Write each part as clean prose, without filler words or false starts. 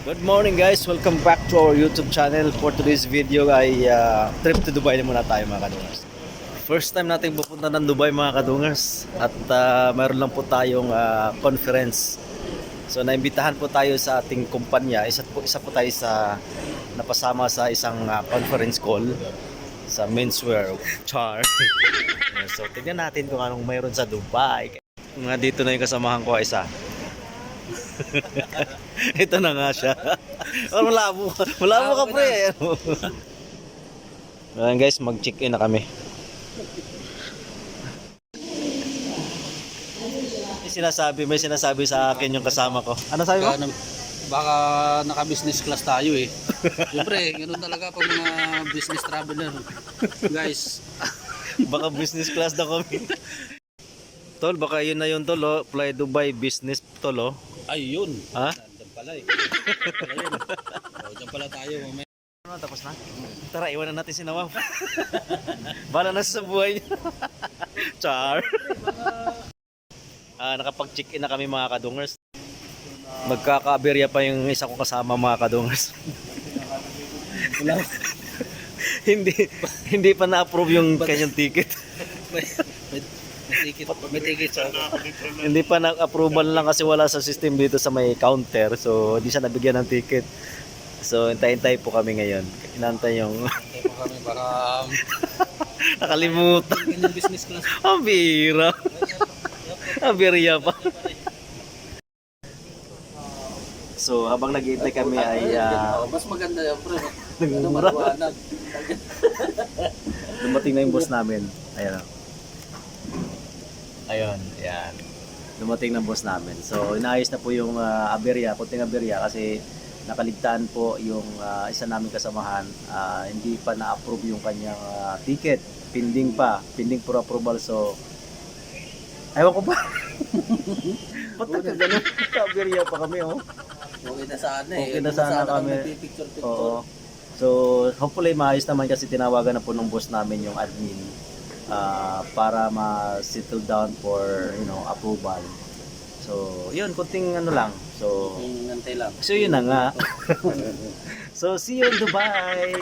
Good morning guys, welcome back to our YouTube channel. For today's video ay trip to Dubai na muna tayo mga kadungers. First time natin pupunta ng Dubai mga kadungers. At mayroon lang po tayong conference. So naimbitahan po tayo sa ating kumpanya. Isa po tayo sa napasama sa isang conference call sa menswear char. So tignan natin kung anong mayroon sa Dubai. Nga dito na yung kasamahan ko isa. Ito na nga siya. Oh, malabo ka pre. Ayan guys, mag-check-in na kami. May sinasabi sa akin yung kasama ko. Ano sabi mo? Baka naka-business class tayo eh. Siyempre, ganoon talaga pag mga business traveler. Guys. Baka business class na kami. Tol, baka yun na yun tol, oh. Fly Dubai business tol, oh. Ay, yun. Ha? Diyan pala eh. Ayun. Diyan pala tayo. Mamaya. Ano, tapos na? Tara, iwanan natin si Nawaf. Bala na sa buhay niya. Char. Nakapag-check-in na kami mga kadungers. Magkaka-aberya pa yung isa kong kasama mga kadungers. hindi pa na-approve yung kanyang ticket. May ticket sa Hindi pa na-approval lang kasi wala sa system dito sa may counter. So, hindi siya nabigyan ng ticket. So, hintay-hintay po kami ngayon. Inantay yung Tayo kami baka nakalimutan. yung business class. Ang bira. Ang birya pa. So, habang naghihintay kami ay Mas maganda yan, pre. nagmumura. Maliwanag. Dumating na yung boss namin. Ayan. Ayun, ayan. Dumating ng boss namin. So, inaayos na po yung aberya, kunting aberya kasi nakaligtaan po yung isa naming kasamahan. Hindi pa na-approve yung kanyang ticket. Pending for approval. So, ayaw ko pa. Ba't nagkaganon? Aberya pa kami, oh. Okay na sana eh. Okay na sana kami. Picture-picture. Oo. So, hopefully maayos naman kasi tinawagan na po ng boss namin yung admin para ma-settle down for, approval. So, yun, kunting ano lang. So, Nantay lang. so yun na nga. So, see you in Dubai.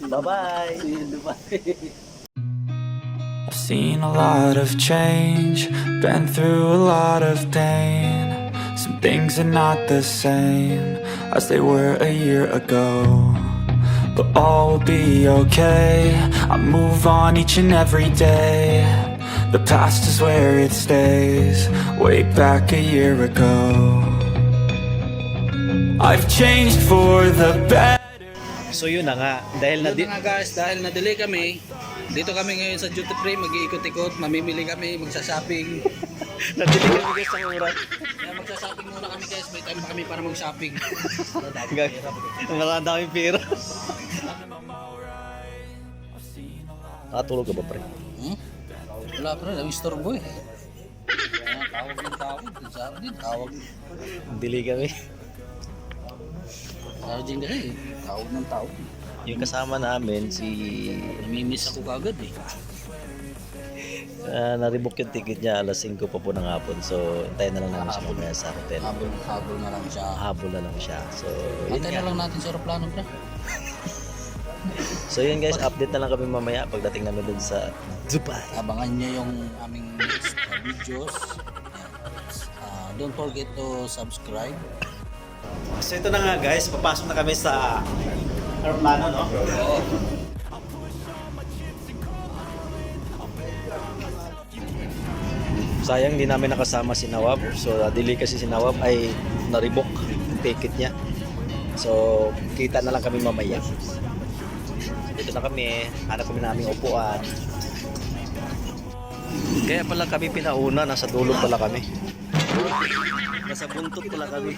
Bye-bye. See you in Dubai. I've seen a lot of change, been through a lot of pain. Some things are not the same as they were a year ago, but all will be okay. I move on each and every day. The past is where it stays, way back a year ago. I've changed for the better. So, yun na nga. Dahil Yun na nga guys, dahil na-delay kami, dito kami ngayon sa duty free, mag-iikot-ikot, mamimili kami, magsa-shopping. nadili kami guys sa urat. Kaya magsa-shopping muna kami guys, may time pa kami para mag-shopping. Ang daming pera. Nakatulog ka ba pre? Wala pa rin, istorbo eh. Tawag ng tawag, sabi din, tawag. Dili kami. Sabi din kasi, tawag ng tawag. Yung kasama namin si Namimiss ako kagad eh. na-rebook yung ticket niya alas 5 pa po ng hapon. So, hintayin na lang namin siya mamaya sa hotel. Habol na lang siya. Habol na lang siya. So, yun Antay na nga. lang natin sa aeroplano bro. So, yun guys, update na lang kami mamaya pagdating namin dun sa Dubai. Abangan nyo yung aming next videos. Don't forget to subscribe. So, ito na nga guys, papasok na kami sa aeroplano, no? Sayang di namin nakasama si Nawab. So, delay kasi si Nawab ay na-rebook yung ticket niya. So, kita na lang kami mamaya. Dito na kami, hanap kami naming upuan. Kaya pala kami pinauna, nasa dulo pala kami. Nasa buntot pala kami.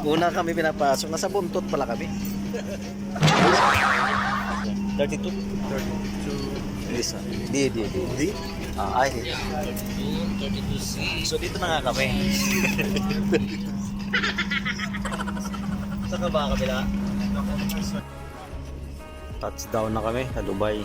Una kami pinapasok, nasa buntot pala kami. 32? 32. This one. Di. Ay. 32C. So dito na nga kami. Saan ka ba kabila? Touchdown na kami sa Dubai.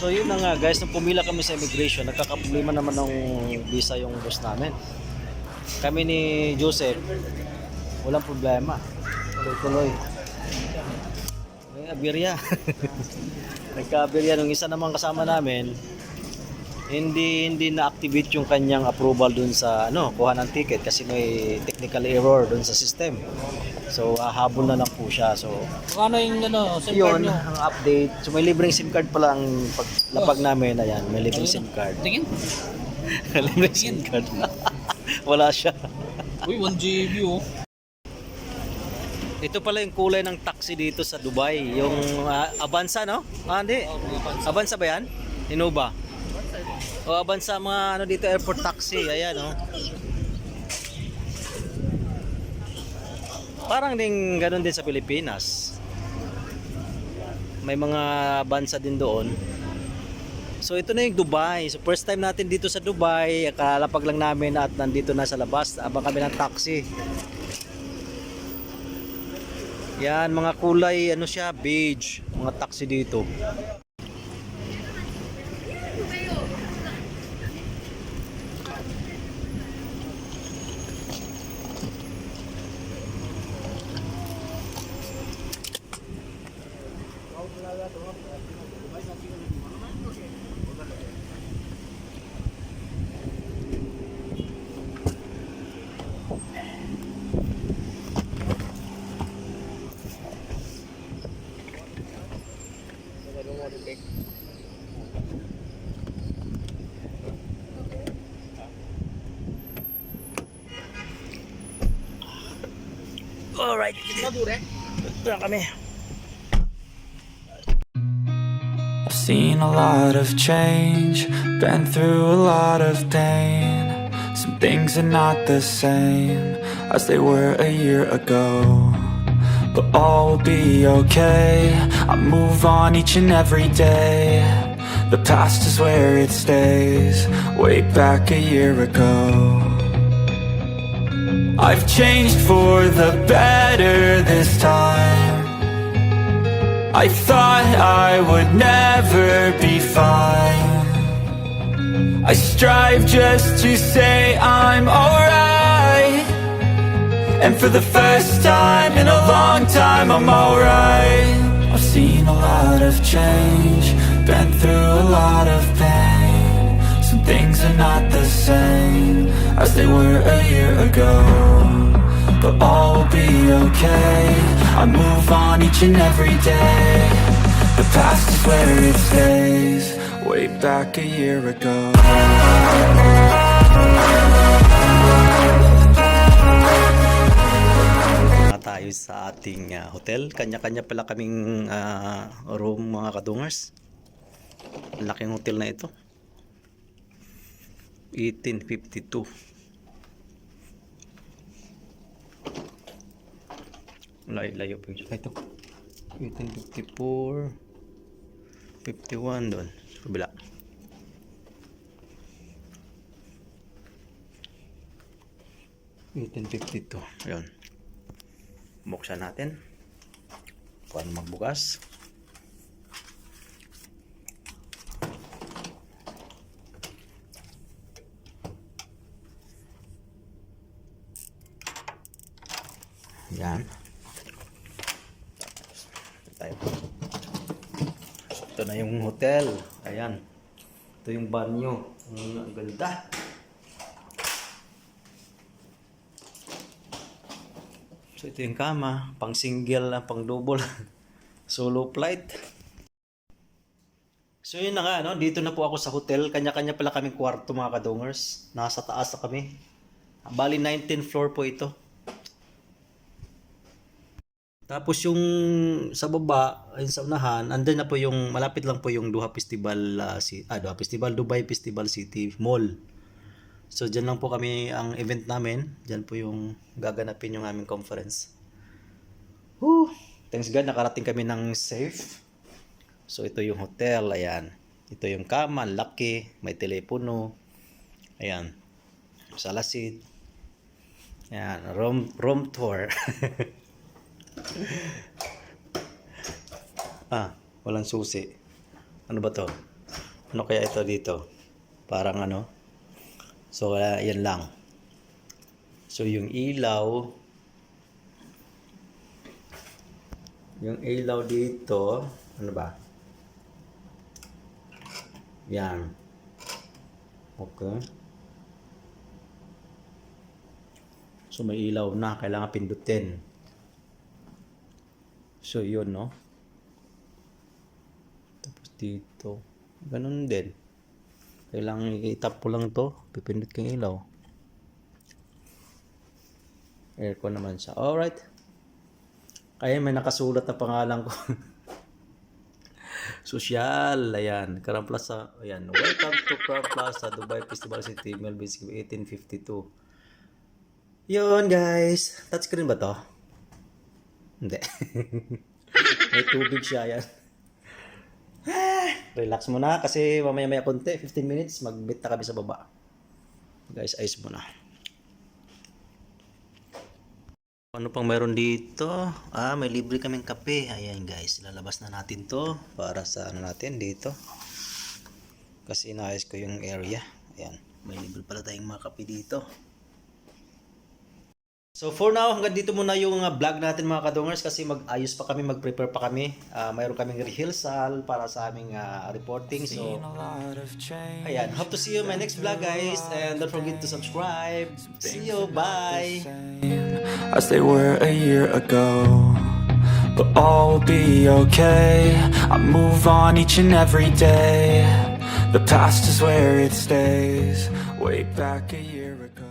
So yun na nga guys, nung pumila kami sa immigration, nagkakaproblema naman ng visa yung boss namin. Kami ni Joseph, walang problema. Tuloy-tuloy. May abirya. Nagka-abirya nung isa namang kasama namin, hindi na-activate yung kanyang approval dun sa kuha ng ticket kasi may technical error dun sa system. So habol na lang po siya. So Ano yung SIM card yun nyo? ang update. So may libreng SIM card pala ang paglapag namin. Ayan, may libreng SIM card. Tingin. Libreng SIM card. Wala siya. Uy, 1 GB oh. Ito pala yung kulay ng taxi dito sa Dubai. Yung Avanza, no? Hindi. Avanza ba yan? Innova. O Avanza, mga dito, airport taxi. Ayan, no? Parang din ganun din sa Pilipinas. May mga Avanza din doon. So ito na yung Dubai. So first time natin dito sa Dubai. Kalapag lang namin at nandito na sa labas. Abang kami ng taxi. Yan, mga kulay, siya, beige. Mga taxi dito. Alright, dito kami. I've seen a lot of change, been through a lot of pain. Some things are not the same as they were a year ago, but all will be okay. I move on each and every day. The past is where it stays, way back a year ago. I've changed for the better this time. I thought I would never be fine. I strive just to say I'm alright, and for the first time in a long time I'm alright. I've seen a lot of change, been through a lot of pain. Some things are not the same as they were a year ago, but all will be okay. I move on each and every day. The past is where it stays, way back a year ago. Tayo sa ating hotel. Kanya-kanya pala kaming room, mga kadungers. Laking hotel na ito. 1852. Layo po ito. 1854, 51 doon sa kabila. $18.52. Ayun. Buksan natin. Paano magbukas? Yan. Tayo. Ito na yung hotel. Ayan. Ito yung banyo. Ang ganda. So ito yung kama. Pang single, pang double. Solo flight. So yun na nga, no? Dito na po ako sa hotel. Kanya-kanya pala kaming kwarto, mga kadungers. Nasa taas na kami. Bali 19th floor po ito. Tapos yung sa baba, yung sa unahan, andun na po yung, malapit lang po yung Dubai Festival, Dubai Festival City Mall. So dyan lang po kami ang event namin. Dyan po yung gaganapin yung aming conference. Thanks God, nakarating kami ng safe. So ito yung hotel, ayan. Ito yung kama, laki, may telepono. Ayan. Salasid. Ayan, room tour. Walang susi. Ano ba to? Ano kaya ito dito? Parang ano? So, yan lang. So, yung ilaw dito, ano ba? Yan. Okay. So, may ilaw na. Kailangan pindutin. So, yun, no? Tapos dito. Ganun din. Kailangan i-tap po lang to. Pipindot kang ilaw. Aircon naman siya. Alright. Kaya may nakasulat na pangalan ko. Social. Ayan. Crowne Plaza. Ayan. Welcome to Crowne Plaza, Dubai Festival City, Melbourne, 1852. Yun, guys. Touchscreen ba to? Hindi. May tubig siya. Ayan. Relax muna kasi mamaya-maya konti, 15 minutes, magbit na kami sa baba. Guys, ayos muna. Ano pang meron dito? May libre kaming kape. Ayan guys, lalabas na natin to para sa ano natin dito. Kasi inaayos ko yung area. Ayan, may libre pala tayong mga kape dito. So for now, hanggang dito muna yung vlog natin mga kadungers kasi mag-ayos pa kami, mag-prepare pa kami. Mayroon kaming rehearsal para sa aming reporting. So, ayan. Hope to see you in my next vlog guys. And don't forget to subscribe. See you. Bye. As they were a year ago, but all will be okay. I move on each and every day. The past is where it stays. Way back a year ago.